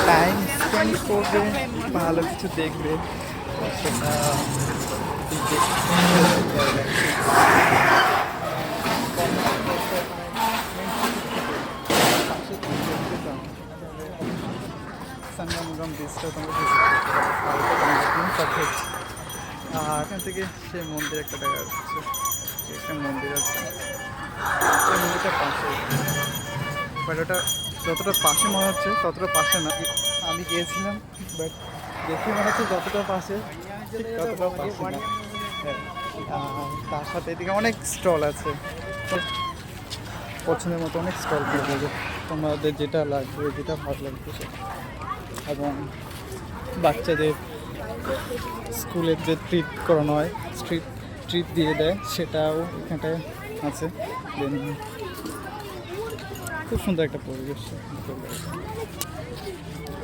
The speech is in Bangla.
টাইম স্পেন্ড করবে, ভালো কিছু দেখবে, সেটা সঙ্গমগম বীজটা তোমরা ভিজিট করতে পারো। এখান থেকে সে মন্দির একটা দেখা যাচ্ছে, একটা মন্দির আছে, সেই মন্দিরটা পাশে, বাট ওটা যতটা পাশে মনে হচ্ছে ততটা পাশে না। আমি গিয়েছিলাম, বাট দেখে মনে হচ্ছে যতটা পাশে ঠিক ততটাও পাশে না। হ্যাঁ, তার সাথে এদিকে অনেক স্টল আছে, পছন্দের মতো অনেক স্টল পেয়ে যাবে, তোমাদের যেটা লাগবে, যেটা ভালো লাগবে সেটা। এবং বাচ্চাদের স্কুলের যে ট্রিট করানো হয়, ট্রিট দিয়ে দেয়, সেটাও এখানটায় আছে। দেন খুব সুন্দর একটা পরিবেশ।